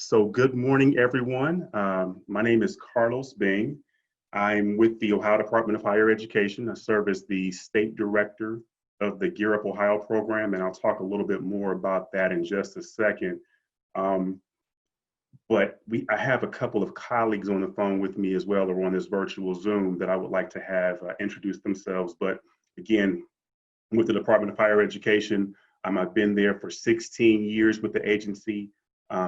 So good morning, everyone. My name is Carlos Bing. I'm with the Ohio Department of Higher Education. I serve as the State Director of the Gear Up Ohio program, and I'll talk a little bit more about that in just a second. Um, I have a couple of colleagues on the phone with me as well, or on this virtual Zoom, that I would like to have introduce themselves. But again, with the Department of Higher Education, I've been there for 16 years with the agency.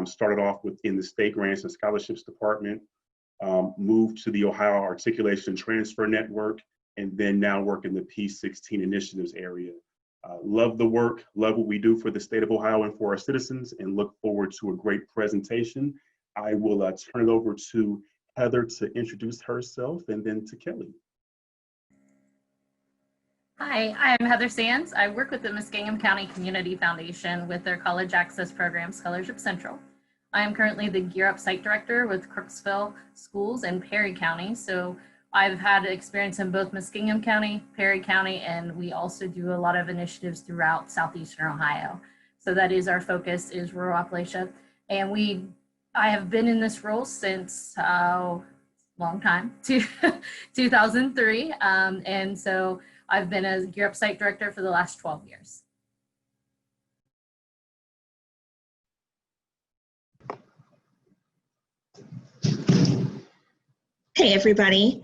Started off within the State Grants and Scholarships Department, moved to the Ohio Articulation and Transfer Network, and then now work in the P16 initiatives area. Love the work, love what we do for the state of Ohio and for our citizens, and look forward to a great presentation. I will turn it over to Heather to introduce herself, and then to Kelly. Hi, I'm Heather Sands. I work with the Muskingum County Community Foundation with their College Access Program, Scholarship Central. I am currently the Gear Up Site Director with Crooksville Schools in Perry County. So I've had experience in both Muskingum County, Perry County, and we also do a lot of initiatives throughout Southeastern Ohio. So that is our focus, is rural Appalachia. And I have been in this role since long time, 2003. And so I've been a Gear Up Site Director for the last 12 years. Hey everybody,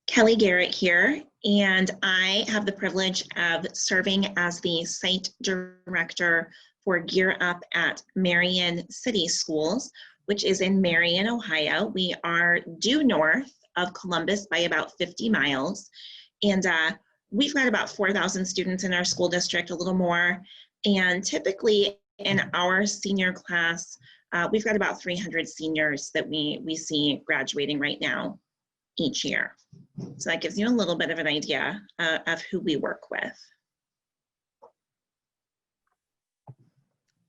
Kelly Garrett here, and I have the privilege of serving as the Site Director for Gear Up at Marion City Schools, which is in Marion, Ohio. We are due north of Columbus by about 50 miles, and we've got about 4,000 students in our school district, a little more, and typically in our senior class, we've got about 300 seniors that we see graduating right now each year. So that gives you a little bit of an idea of who we work with.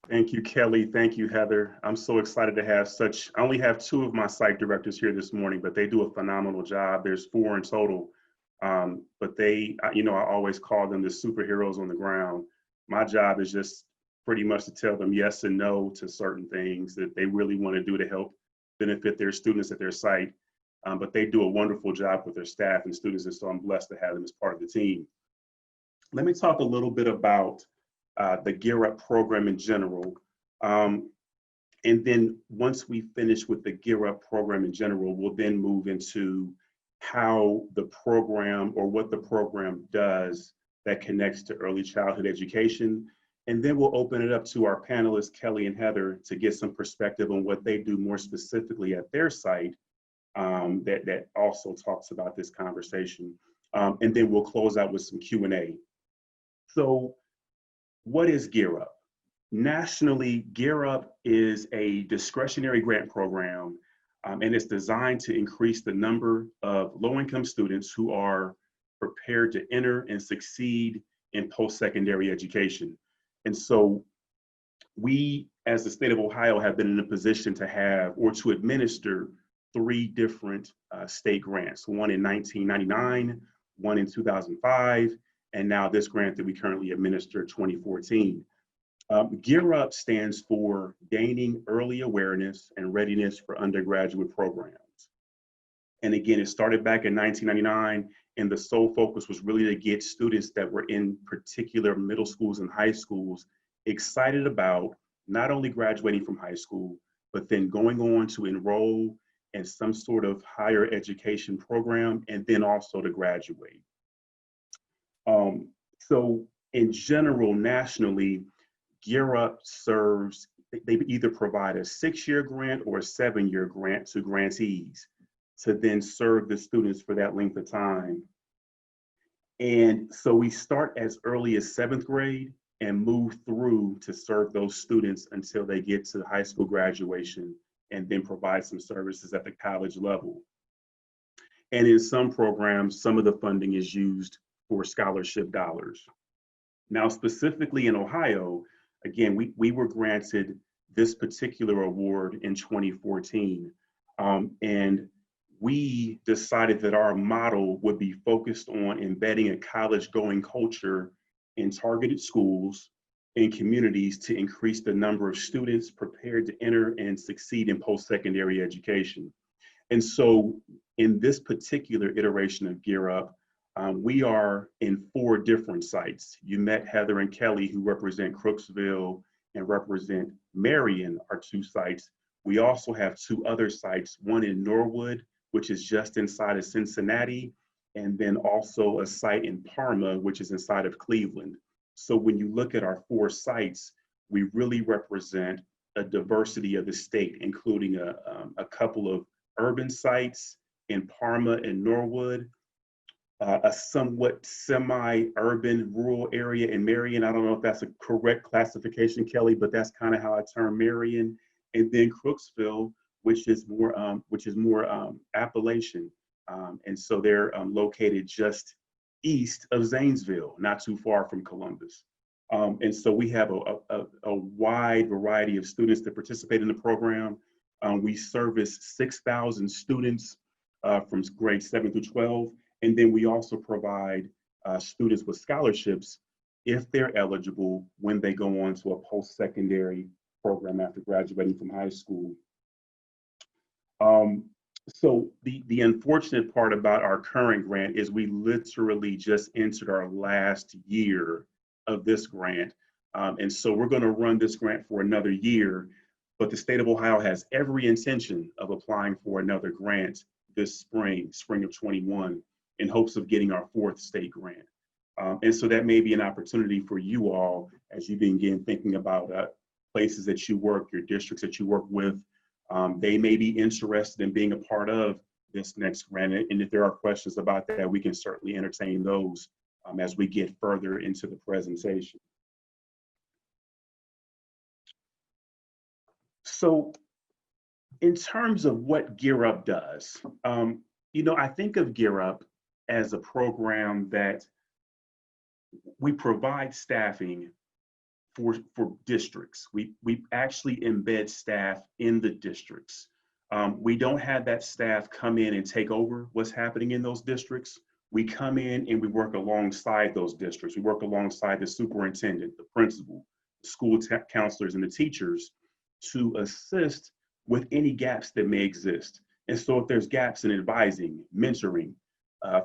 Thank you, Kelly. Thank you, Heather. I'm so excited to have I only have two of my site directors here this morning, but they do a phenomenal job. There's four in total. But I always call them the superheroes on the ground. My job is just pretty much to tell them yes and no to certain things that they really want to do to help benefit their students at their site. But they do a wonderful job with their staff and students, and so I'm blessed to have them as part of the team. Let me talk a little bit about the Gear Up program in general. And then once we finish with the Gear Up program in general, we'll then move into how the program, or what the program does that connects to early childhood education. And then we'll open it up to our panelists, Kelly and Heather, to get some perspective on what they do more specifically at their site that also talks about this conversation. And then we'll close out with some Q&A. So what is Gear Up? Nationally, Gear Up is a discretionary grant program, and it's designed to increase the number of low-income students who are prepared to enter and succeed in post-secondary education. And so we, as the state of Ohio, have been in a position to have, or to administer, 3 different state grants, one in 1999, one in 2005, and now this grant that we currently administer, 2014. Gear Up stands for Gaining Early Awareness and Readiness for Undergraduate Programs. And again, it started back in 1999, and the sole focus was really to get students that were in particular middle schools and high schools excited about not only graduating from high school, but then going on to enroll in some sort of higher education program, and then also to graduate. So in general, nationally, Gear Up serves, they either provide a 6-year grant or a 7-year grant to grantees to then serve the students for that length of time. And so we start as early as 7th grade and move through to serve those students until they get to high school graduation, and then provide some services at the college level. And in some programs, some of the funding is used for scholarship dollars. Now, specifically in Ohio, again, we were granted this particular award in 2014. And we decided that our model would be focused on embedding a college-going culture in targeted schools in communities to increase the number of students prepared to enter and succeed in post-secondary education. And so in this particular iteration of Gear Up, we are in 4 different sites. You met Heather and Kelly, who represent Crooksville and represent Marion, our 2 sites. We also have 2 other sites, one in Norwood, which is just inside of Cincinnati, and then also a site in Parma, which is inside of Cleveland. So when you look at our 4 sites, we really represent a diversity of the state, including a couple of urban sites in Parma and Norwood, a somewhat semi-urban rural area in Marion. I don't know if that's a correct classification, Kelly, but that's kind of how I term Marion. And then Crooksville, which is more Appalachian. And so they're located just east of Zanesville, not too far from Columbus. And so we have a wide variety of students that participate in the program. We service 6,000 students from grades 7 through 12. And then we also provide students with scholarships if they're eligible when they go on to a post-secondary program after graduating from high school. So the unfortunate part about our current grant is we literally just entered our last year of this grant. And so we're going to run this grant for another year, but the state of Ohio has every intention of applying for another grant this spring of 21, in hopes of getting our 4th state grant. And so that may be an opportunity for you all as you begin thinking about places that you work, your districts that you work with. They may be interested in being a part of this next grant. And if there are questions about that, we can certainly entertain those as we get further into the presentation. So in terms of what Gear Up does, I think of Gear Up as a program that we provide staffing for districts. We actually embed staff in the districts. We don't have that staff come in and take over what's happening in those districts. We come in and we work alongside those districts. We work alongside the superintendent, the principal, the school counselors, and the teachers to assist with any gaps that may exist. And so if there's gaps in advising, mentoring,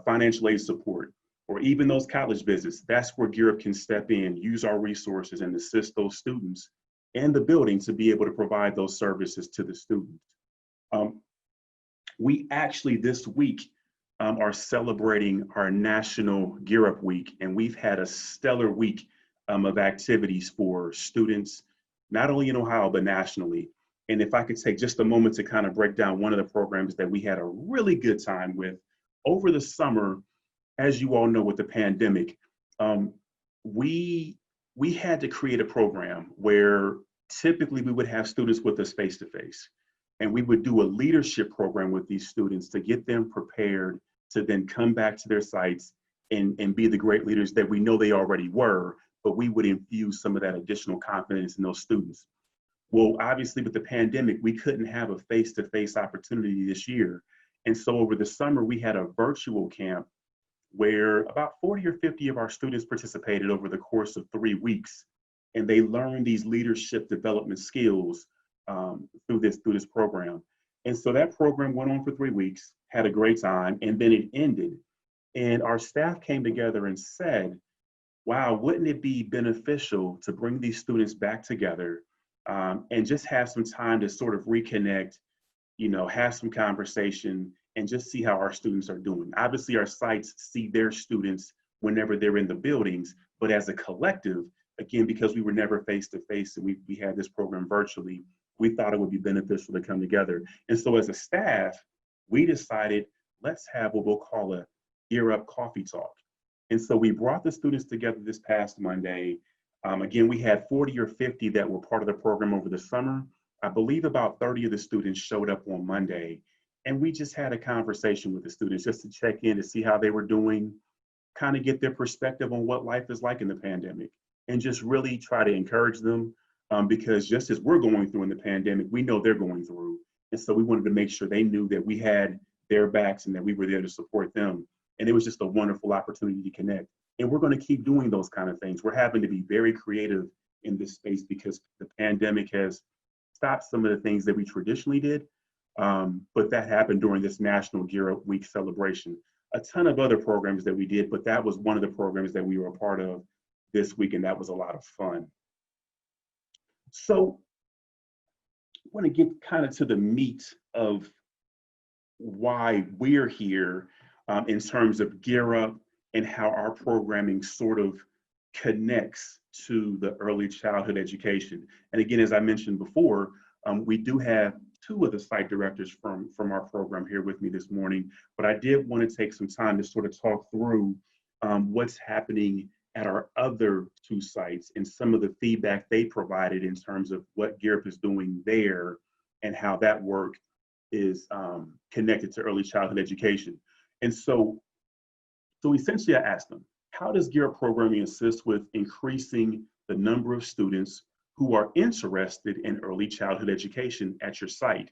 financial aid support, or even those college visits, that's where Gear Up can step in, use our resources, and assist those students and the building to be able to provide those services to the students. We actually this week are celebrating our National Gear Up Week, and we've had a stellar week of activities for students, not only in Ohio, but nationally. And if I could take just a moment to kind of break down one of the programs that we had a really good time with over the summer. As you all know, with the pandemic, we had to create a program where typically we would have students with us face-to-face, and we would do a leadership program with these students to get them prepared to then come back to their sites and be the great leaders that we know they already were, but we would infuse some of that additional confidence in those students. Well, obviously with the pandemic, we couldn't have a face-to-face opportunity this year. And so over the summer, we had a virtual camp where about 40 or 50 of our students participated over the course of 3 weeks. And they learned these leadership development skills through this program. And so that program went on for 3 weeks, had a great time, and then it ended. And our staff came together and said, wow, wouldn't it be beneficial to bring these students back together and just have some time to sort of reconnect, have some conversation, and just see how our students are doing. Obviously, our sites see their students whenever they're in the buildings, but as a collective, again, because we were never face-to-face and we had this program virtually, we thought it would be beneficial to come together. And so as a staff, we decided, let's have what we'll call a Gear Up Coffee Talk. And so we brought the students together this past Monday. Again, we had 40 or 50 that were part of the program over the summer. I believe about 30 of the students showed up on Monday. And we just had a conversation with the students just to check in to see how they were doing, kind of get their perspective on what life is like in the pandemic, and just really try to encourage them because just as we're going through in the pandemic, we know they're going through. And so we wanted to make sure they knew that we had their backs and that we were there to support them. And it was just a wonderful opportunity to connect. And we're going to keep doing those kind of things. We're having to be very creative in this space because the pandemic has stopped some of the things that we traditionally did. But that happened during this National Gear Up Week celebration. A ton of other programs that we did, but that was one of the programs that we were a part of this week, and that was a lot of fun. So I want to get kind of to the meat of why we're here in terms of Gear Up and how our programming sort of connects to the early childhood education. And again, as I mentioned before, we do have two of the site directors from our program here with me this morning, but I did want to take some time to sort of talk through what's happening at our other two sites and some of the feedback they provided in terms of what Gear Up is doing there and how that work is connected to early childhood education. And so essentially I asked them, how does Gear Up programming assist with increasing the number of students who are interested in early childhood education at your site?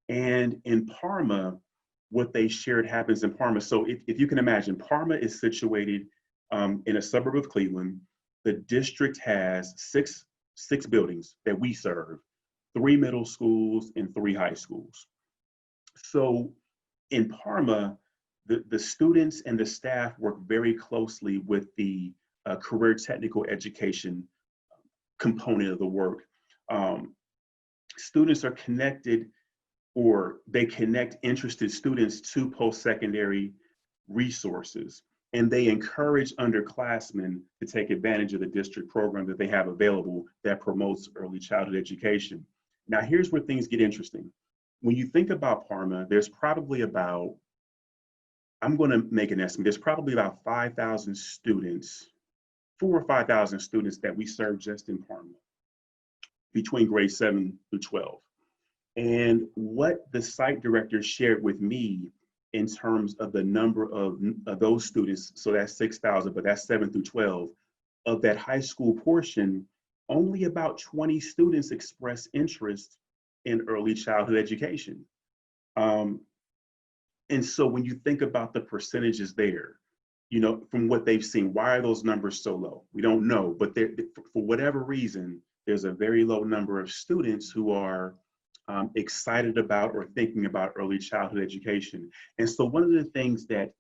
And in Parma, what they shared happens in Parma. So if you can imagine, Parma is situated in a suburb of Cleveland. The district has six buildings that we serve, 3 middle schools and 3 high schools. So in Parma, the students and the staff work very closely with the career technical education component of the work. Students are connected, or they connect interested students to post-secondary resources, and they encourage underclassmen to take advantage of the district program that they have available that promotes early childhood education. Now, here's where things get interesting. When you think about Parma, there's probably about, I'm going to make an estimate, there's probably about 5,000 students, 4,000 or 5,000 students that we serve just in Parma between grade 7 through 12. And what the site director shared with me in terms of the number of those students, so that's 6,000, but that's 7 through 12, of that high school portion, only about 20 students express interest in early childhood education. And so when you think about the percentages there, you know, from what they've seen, why are those numbers so low? We don't know, but for whatever reason, there's a very low number of students who are excited about or thinking about early childhood education. And so one of the things that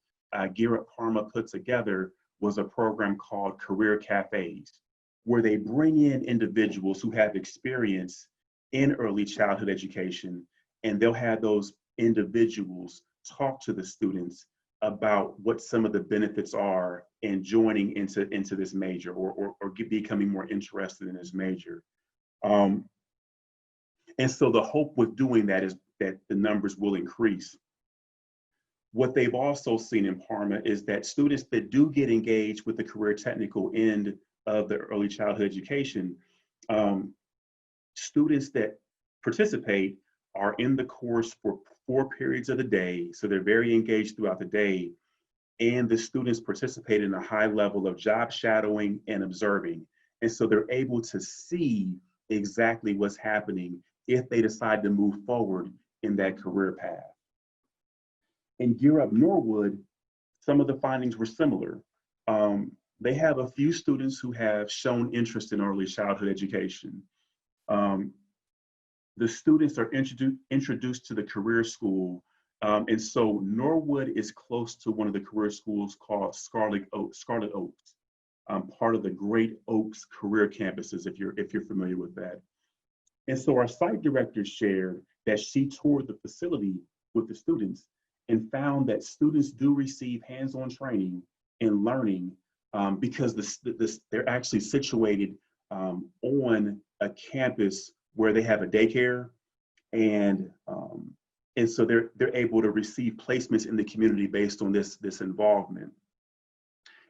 Gear Up Parma put together was a program called Career Cafes, where they bring in individuals who have experience in early childhood education, and they'll have those individuals talk to the students about what some of the benefits are in joining into this major or becoming more interested in this major. And so the hope with doing that is that the numbers will increase. What they've also seen in Parma is that students that do get engaged with the career technical end of the early childhood education, students that participate are in the course for 4 periods of the day. So they're very engaged throughout the day. And the students participate in a high level of job shadowing and observing. And so they're able to see exactly what's happening if they decide to move forward in that career path. In Gear Up Norwood, some of the findings were similar. They have a few students who have shown interest in early childhood education. The students are introduced to the career school. And so Norwood is close to one of the career schools called Scarlet Oaks, part of the Great Oaks career campuses, if you're familiar with that. And so our site director shared that she toured the facility with the students and found that students do receive hands-on training and learning because they're actually situated on a campus where they have a daycare, and so they're able to receive placements in the community based on this involvement.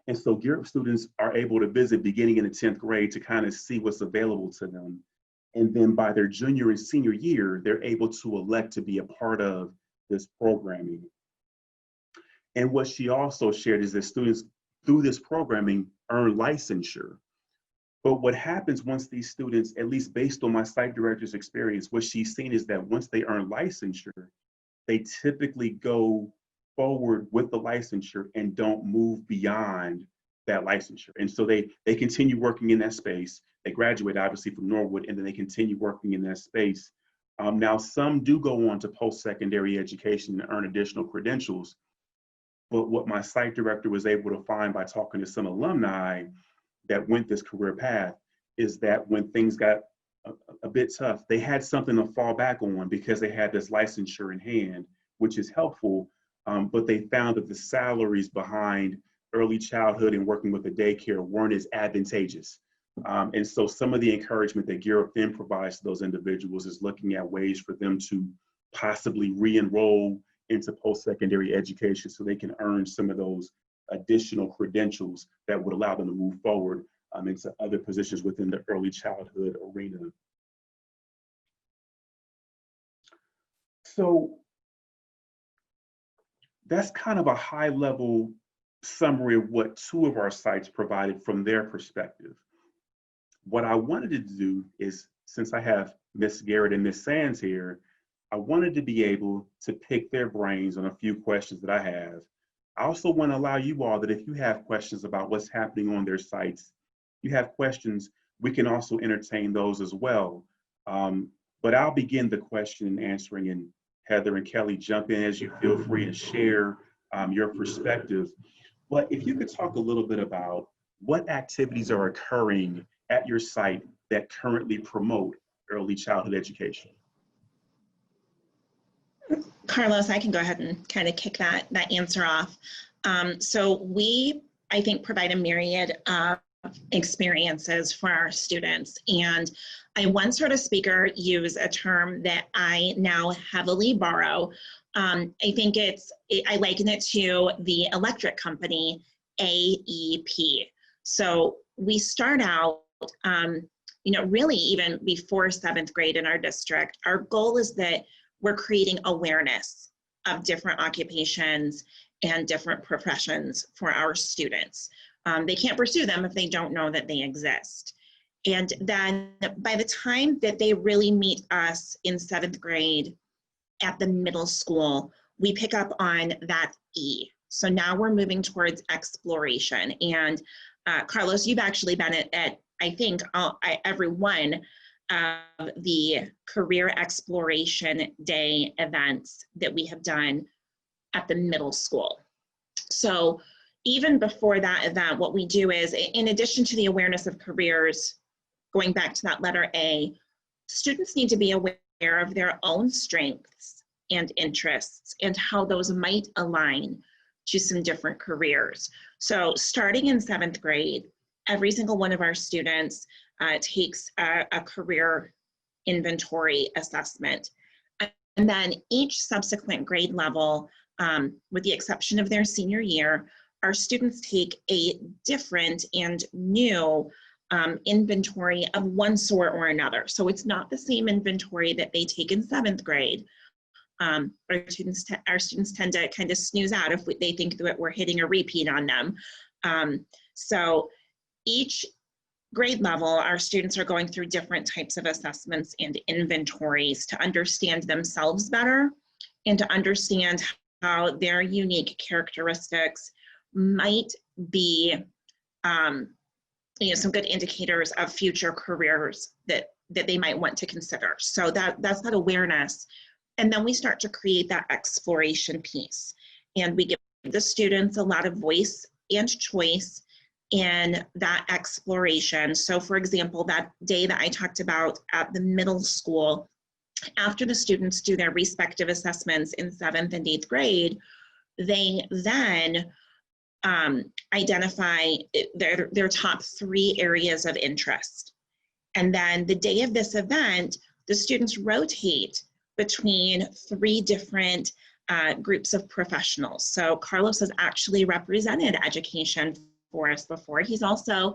And so Gear Up students are able to visit beginning in the 10th grade to kind of see what's available to them. And then by their junior and senior year, they're able to elect to be a part of this programming. And what she also shared is that students through this programming earn licensure. But what happens once these students, at least based on my site director's experience, what she's seen is that once they earn licensure, they typically go forward with the licensure and don't move beyond that licensure. And so they continue working in that space. They graduate obviously from Norwood, and then they continue working in that space. Now, some do go on to post-secondary education and earn additional credentials. But what my site director was able to find by talking to some alumni that went this career path is that when things got a bit tough, they had something to fall back on because they had this licensure in hand, which is helpful. But they found that the salaries behind early childhood and working with the daycare weren't as advantageous. And so some of the encouragement that Gear Up then provides to those individuals is looking at ways for them to possibly re-enroll into post-secondary education so they can earn some of those additional credentials that would allow them to move forward into other positions within the early childhood arena. So that's kind of a high-level summary of what two of our sites provided from their perspective. What I wanted to do is, since I have Ms. Garrett and Ms. Sands here, I wanted to be able to pick their brains on a few questions that I have. I also want to allow you all that if you have questions about what's happening on their sites, you have questions, we can also entertain those as well. But I'll begin the question and answering, and Heather and Kelly, jump in as you feel free and share your perspective. But if you could talk a little bit about what activities are occurring at your site that currently promote early childhood education. Carlos, I can go ahead and kind of kick that answer off. So we, I think, provide a myriad of experiences for our students. And I once heard a speaker use a term that I now heavily borrow. I think I liken it to the electric company, AEP. So we start out, really even before 7th grade in our district. Our goal is that we're creating awareness of different occupations and different professions for our students. They can't pursue them if they don't know that they exist. And then by the time that they really meet us in 7th grade at the middle school, we pick up on that E. So now we're moving towards exploration. And Carlos, you've actually been at I think, every one of the career exploration day events that we have done at the middle school. So even before that event, what we do is, in addition to the awareness of careers, going back to that letter A, students need to be aware of their own strengths and interests and how those might align to some different careers. So starting in 7th grade, every single one of our students takes a career inventory assessment. And then each subsequent grade level, with the exception of their senior year, our students take a different and new inventory of one sort or another. So it's not the same inventory that they take in 7th grade. Our students tend to kind of snooze out if they think that we're hitting a repeat on them. So each grade level, our students are going through different types of assessments and inventories to understand themselves better and to understand how their unique characteristics might be some good indicators of future careers that they might want to consider. So that's that awareness. And then we start to create that exploration piece. And we give the students a lot of voice and choice in that exploration. So for example, that day that I talked about at the middle school, after the students do their respective assessments in 7th and 8th grade, they then identify their top 3 areas of interest. And then the day of this event, the students rotate between 3 different groups of professionals. So Carlos has actually represented education for us before. He's also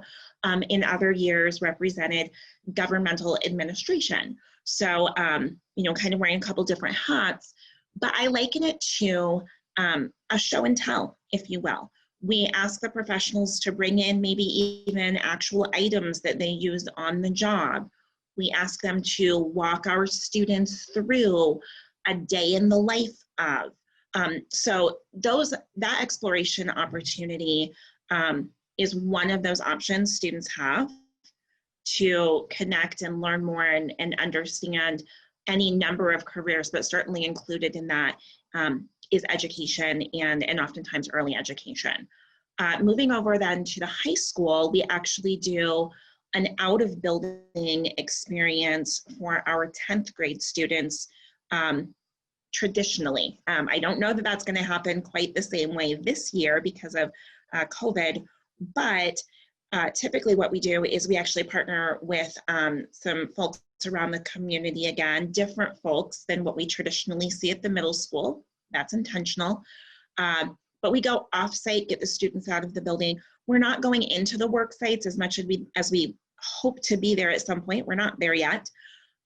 in other years represented governmental administration. So, kind of wearing a couple different hats, but I liken it to a show and tell, if you will. We ask the professionals to bring in maybe even actual items that they use on the job. We ask them to walk our students through a day in the life of. So that exploration opportunity is one of those options students have. to connect and learn more and understand any number of careers, but certainly included in that is education and oftentimes early education. Moving over then to the high school, we actually do an out of building experience for our 10th grade students traditionally. I don't know that that's going to happen quite the same way this year because of COVID, but typically what we do is we actually partner with some folks around the community, again, different folks than what we traditionally see at the middle school. That's intentional. But we go off-site, get the students out of the building. We're not going into the work sites as much as we hope to be there at some point. We're not there yet.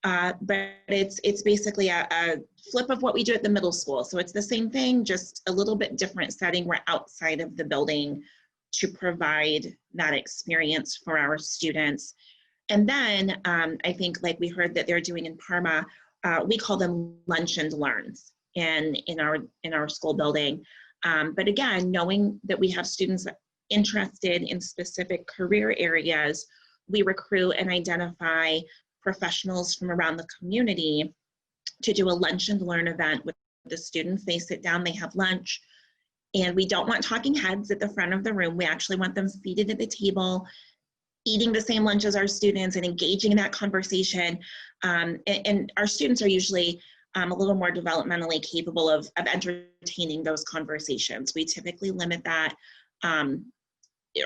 But it's basically a flip of what we do at the middle school. So it's the same thing, just a little bit different setting. We're outside of the building to provide that experience for our students. And then I think, like we heard that they're doing in Parma, we call them lunch and learns in our school building. But again, knowing that we have students interested in specific career areas, we recruit and identify professionals from around the community to do a lunch and learn event with the students. They sit down, they have lunch, and we don't want talking heads at the front of the room. We actually want them seated at the table, eating the same lunch as our students and engaging in that conversation. And our students are usually a little more developmentally capable of entertaining those conversations. We typically limit that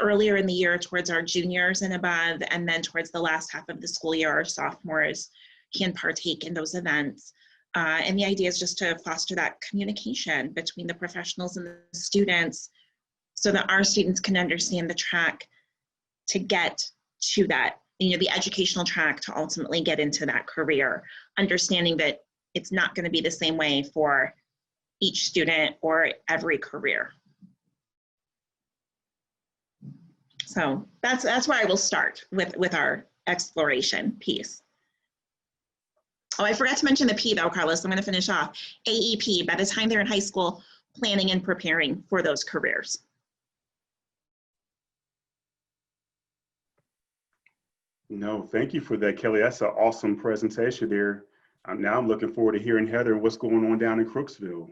earlier in the year towards our juniors and above, and then towards the last half of the school year, our sophomores can partake in those events. And the idea is just to foster that communication between the professionals and the students so that our students can understand the track to get to that, the educational track to ultimately get into that career, understanding that it's not going to be the same way for each student or every career. So that's where I will start with our exploration piece. Oh, I forgot to mention the P though, Carlos. I'm going to finish off. AEP, by the time they're in high school, planning and preparing for those careers. No, thank you for that, Kelly. That's an awesome presentation there. Now I'm looking forward to hearing Heather what's going on down in Crooksville.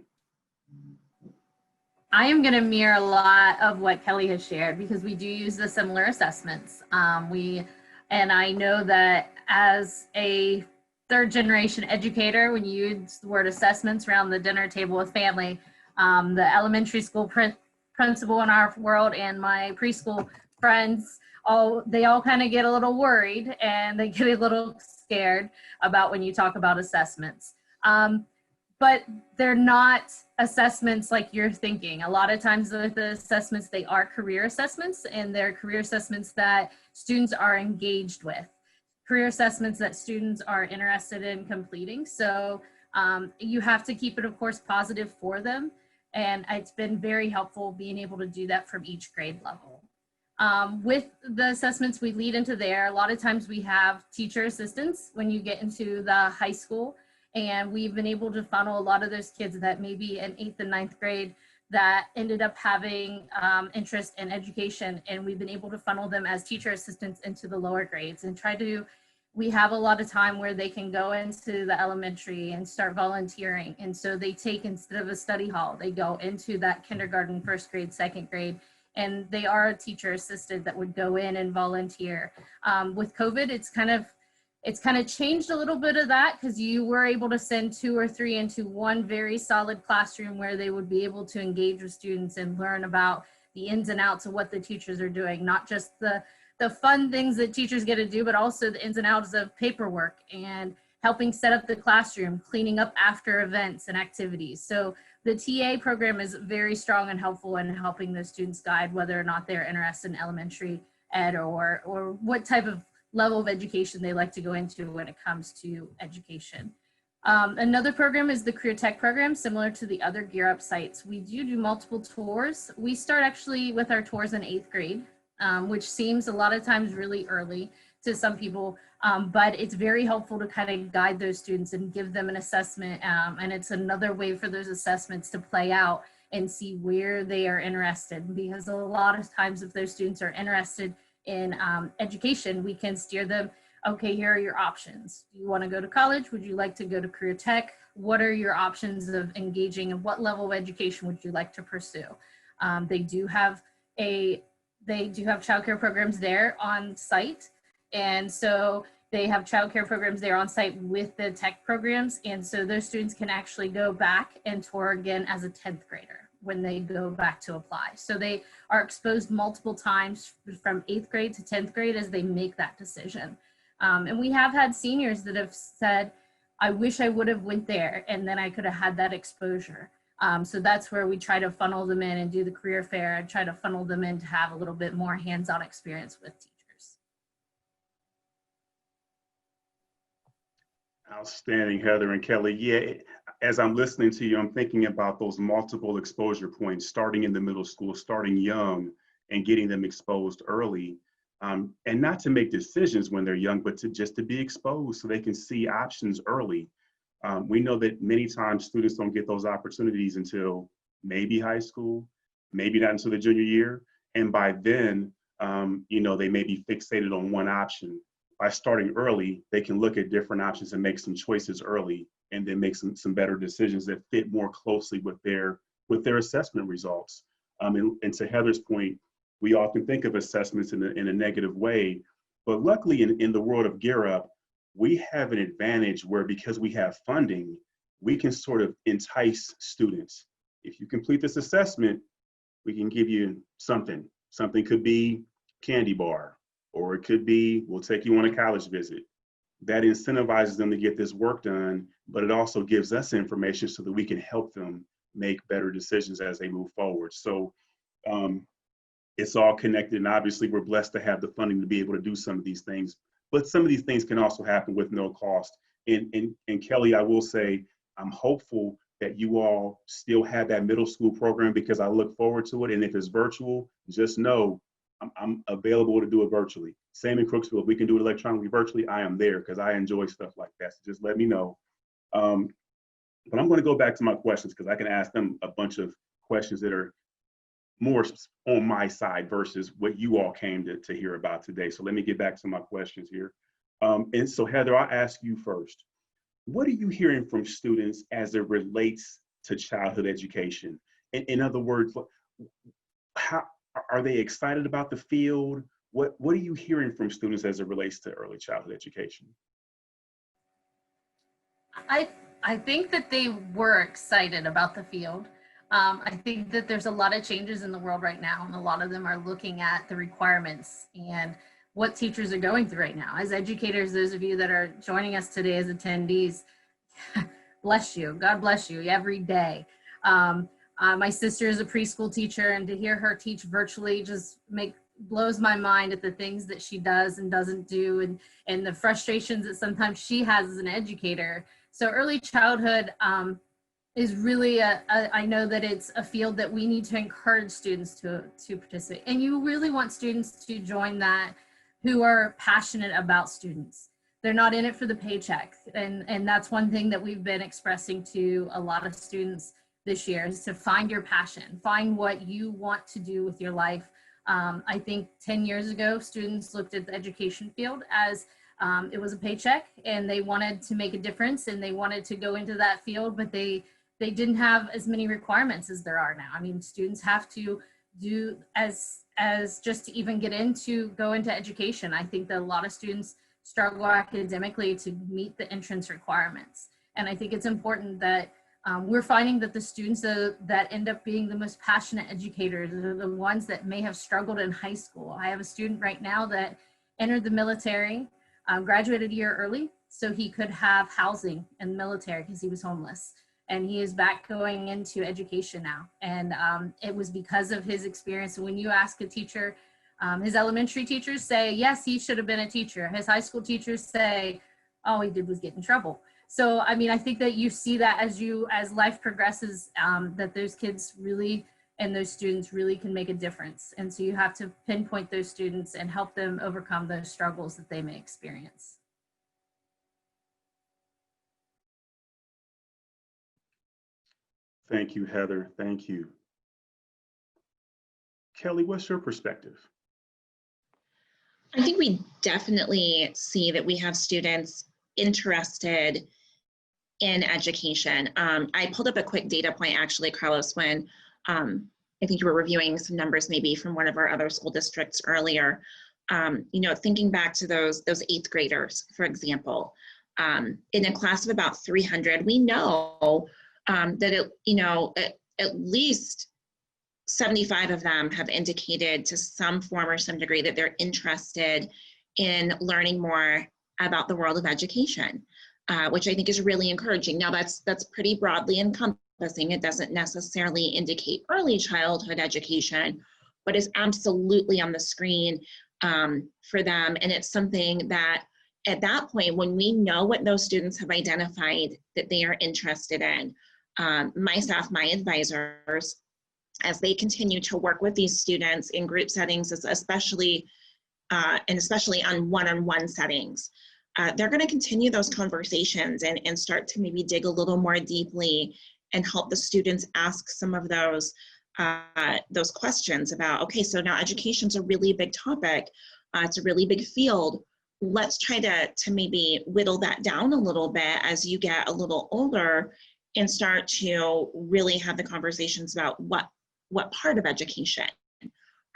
I am going to mirror a lot of what Kelly has shared because we do use the similar assessments. And I know that as a third generation educator, when you use the word assessments around the dinner table with family, the elementary school principal in our world and my preschool friends, they all kind of get a little worried and they get a little scared about when you talk about assessments. But they're not assessments like you're thinking. A lot of times with the assessments, they are career assessments, and they're career assessments that students are engaged with, career assessments that students are interested in completing. So you have to keep it, of course, positive for them. And it's been very helpful being able to do that from each grade level. With the assessments we lead into there, a lot of times we have teacher assistants when you get into the high school. And we've been able to funnel a lot of those kids that maybe in 8th and 9th grade that ended up having interest in education. And we've been able to funnel them as teacher assistants into the lower grades and we have a lot of time where they can go into the elementary and start volunteering. And so they take, instead of a study hall, they go into that kindergarten, 1st grade, 2nd grade, and they are a teacher assisted that would go in and volunteer. With COVID, it's kind of changed a little bit of that because you were able to send 2 or 3 into one very solid classroom where they would be able to engage with students and learn about the ins and outs of what the teachers are doing, not just the fun things that teachers get to do, but also the ins and outs of paperwork and helping set up the classroom, cleaning up after events and activities. So the TA program is very strong and helpful in helping the students guide whether or not they're interested in elementary ed or what type of level of education they like to go into when it comes to education. Another program is the Career Tech program, similar to the other Gear Up sites. We do multiple tours. We start actually with our tours in 8th grade, which seems a lot of times really early to some people, but it's very helpful to kind of guide those students and give them an assessment. And it's another way for those assessments to play out and see where they are interested, because a lot of times if those students are interested in education, we can steer them, okay, here are your options. Do you want to go to college? Would you like to go to career tech? What are your options of engaging, and what level of education would you like to pursue? They do have childcare programs there on site. And so they have childcare programs there on site with the tech programs. And so those students can actually go back and tour again as a 10th grader when they go back to apply. So they are exposed multiple times from 8th grade to 10th grade as they make that decision. And we have had seniors that have said, I wish I would have went there and then I could have had that exposure. So that's where we try to funnel them in and do the career fair and try to funnel them in to have a little bit more hands-on experience with teachers. Outstanding, Heather and Kelly. Yeah, as I'm listening to you, I'm thinking about those multiple exposure points, starting in the middle school, starting young and getting them exposed early. And not to make decisions when they're young, but to just to be exposed so they can see options early. We know that many times students don't get those opportunities until maybe high school, maybe not until the junior year. And by then, they may be fixated on one option. By starting early, they can look at different options and make some choices early, and then make some better decisions that fit more closely with their assessment results. And to Heather's point, we often think of assessments in a negative way, but luckily in the world of Gear Up, we have an advantage where, because we have funding, we can sort of entice students. If you complete this assessment, we can give you something. Something could be candy bar, or it could be, we'll take you on a college visit. That incentivizes them to get this work done, but it also gives us information so that we can help them make better decisions as they move forward. So it's all connected, and obviously we're blessed to have the funding to be able to do some of these things. But some of these things can also happen with no cost. And Kelly, I will say, I'm hopeful that you all still have that middle school program, because I look forward to it. And if it's virtual, just know I'm available to do it virtually. Same in Crooksville. If we can do it electronically, virtually, I am there, because I enjoy stuff like that. So just let me know. But I'm going to go back to my questions, because I can ask them a bunch of questions that are more on my side versus what you all came to hear about today. So let me get back to my questions here. And so Heather, I'll ask you first. What are you hearing from students as it relates to childhood education? In other words, how are they excited about the field? What are you hearing from students as it relates to early childhood education? I think that they were excited about the field. I think that there's a lot of changes in the world right now, and a lot of them are looking at the requirements and what teachers are going through right now. As educators, those of you that are joining us today as attendees, bless you. God bless you every day. My sister is a preschool teacher, and to hear her teach virtually just blows my mind at the things that she does and doesn't do, and the frustrations that sometimes she has as an educator. So early childhood is really I know that it's a field that we need to encourage students to participate. And you really want students to join that who are passionate about students. They're not in it for the paycheck. And that's one thing that we've been expressing to a lot of students this year, is to find your passion, find what you want to do with your life. I think 10 years ago, students looked at the education field as it was a paycheck, and they wanted to make a difference and they wanted to go into that field, but they didn't have as many requirements as there are now. I mean, students have to do as just to even go into education. I think that a lot of students struggle academically to meet the entrance requirements. And I think it's important that we're finding that the students that end up being the most passionate educators are the ones that may have struggled in high school. I have a student right now that entered the military, graduated a year early, so he could have housing in the military because he was homeless. And he is back going into education now. And it was because of his experience. When you ask a teacher, his elementary teachers say, yes, he should have been a teacher. His high school teachers say, all he did was get in trouble. So, I mean, I think that you see that as life progresses, that those kids really, and those students really can make a difference. And so you have to pinpoint those students and help them overcome those struggles that they may experience. Thank you, Heather. Thank you. Kelly, what's your perspective? I think we definitely see that we have students interested in education. I pulled up a quick data point actually, Carlos, when I think you were reviewing some numbers maybe from one of our other school districts earlier. Thinking back to those eighth graders, for example, in a class of about 300, we know that at least 75 of them have indicated to some form or some degree that they're interested in learning more about the world of education, which I think is really encouraging. Now that's pretty broadly encompassing. It doesn't necessarily indicate early childhood education, but is absolutely on the screen for them. And it's something that at that point, when we know what those students have identified that they are interested in, my staff, my advisors, as they continue to work with these students in group settings, especially on one-on-one settings, they're going to continue those conversations and start to maybe dig a little more deeply and help the students ask some of those questions about, okay, so now education's a really big topic. It's a really big field. Let's try to maybe whittle that down a little bit as you get a little older and start to really have the conversations about what part of education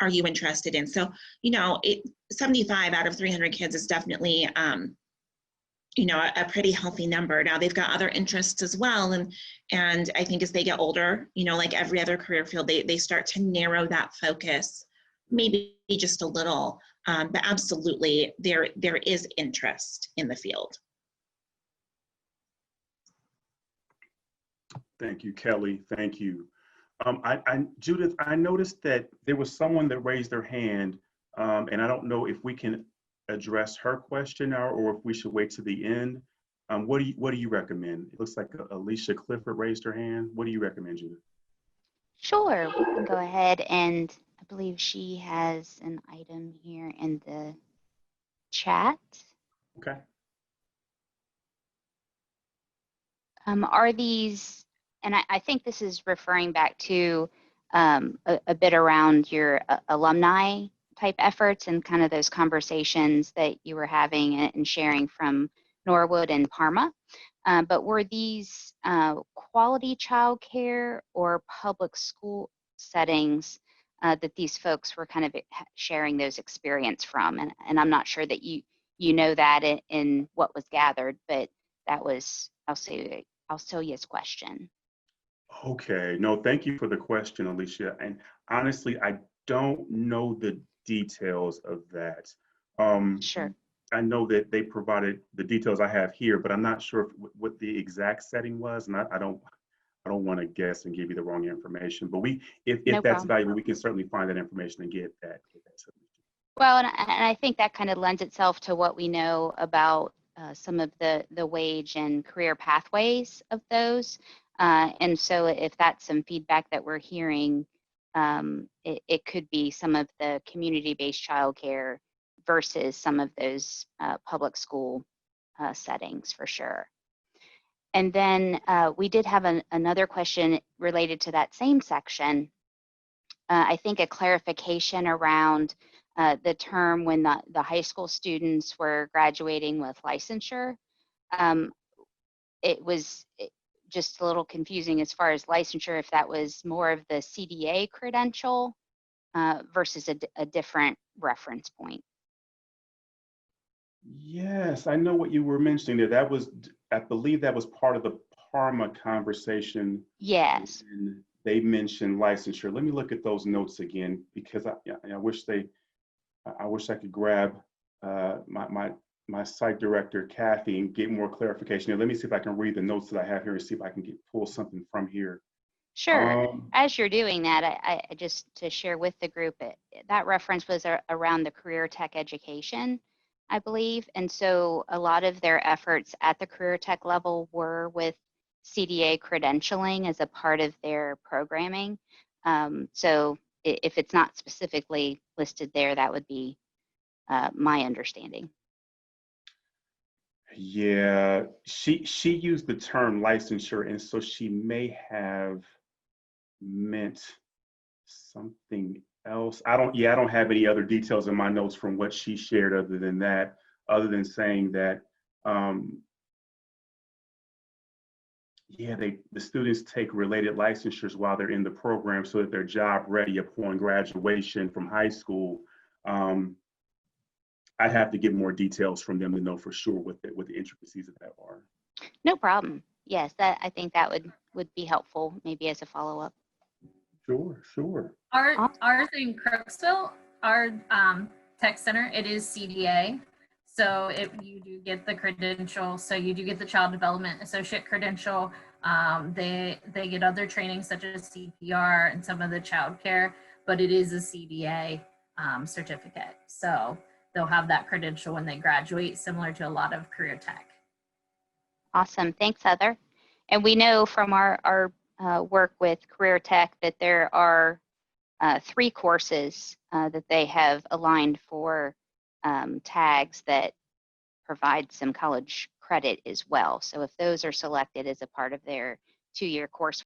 are you interested in? So, 75 out of 300 kids is definitely, a pretty healthy number. Now they've got other interests as well. And I think as they get older, like every other career field, they start to narrow that focus, maybe just a little, but absolutely there is interest in the field. Thank you, Kelly. Thank you. Judith, I noticed that there was someone that raised their hand, and I don't know if we can address her question now or if we should wait to the end. What do you recommend? It looks like Alicia Clifford raised her hand. What do you recommend, Judith? Sure, we can go ahead, and I believe she has an item here in the chat. Okay. Are these, and I think this is referring back to a bit around your alumni type efforts and kind of those conversations that you were having and sharing from Norwood and Parma. But were these quality childcare or public school settings that these folks were kind of sharing those experience from? And I'm not sure that you know that in what was gathered, but that was Alcelia's question. Okay. No, thank you for the question, Alicia. And honestly, I don't know the details of that. Sure. I know that they provided the details I have here, but I'm not sure what the exact setting was, and I don't want to guess and give you the wrong information. But if No that's problem. valuable, we can certainly find that information and get that. Well, and I think that kind of lends itself to what we know about some of the wage and career pathways of those. And so if that's some feedback that we're hearing, it could be some of the community-based childcare versus some of those public school settings for sure. And then we did have another question related to that same section. I think a clarification around the term when the high school students were graduating with licensure. It was just a little confusing as far as licensure, if that was more of the CDA credential versus a different reference point. Yes, I know what you were mentioning there. That was, I believe that was part of the Parma conversation. Yes. And they mentioned licensure. Let me look at those notes again, because I wish I could grab my site director, Kathy, and get more clarification here. Let me see if I can read the notes that I have here and see if I can pull something from here. Sure. As you're doing that, I just to share with the group, that reference was around the career tech education, I believe. And so a lot of their efforts at the career tech level were with CDA credentialing as a part of their programming. So if it's not specifically listed there, that would be my understanding. Yeah, she used the term licensure, and so she may have meant something else? I don't have any other details in my notes from what she shared other than that, other than saying that, yeah, the students take related licensures while they're in the program so that they're job ready upon graduation from high school. Um, I'd have to get more details from them to know for sure what the intricacies of that are. No problem. Yes, that I think that would be helpful, maybe as a follow-up. Sure, sure. Ours in Crooksville, our tech center, it is CDA. So you do get the credential. So you do get the child development associate credential. They get other trainings such as CPR and some of the child care, but it is a CDA certificate. So they'll have that credential when they graduate, similar to a lot of career tech. Awesome. Thanks, Heather. And we know from our work with Career Tech that there are 3 courses that they have aligned for tags that provide some college credit as well. So if those are selected as a part of their 2-year course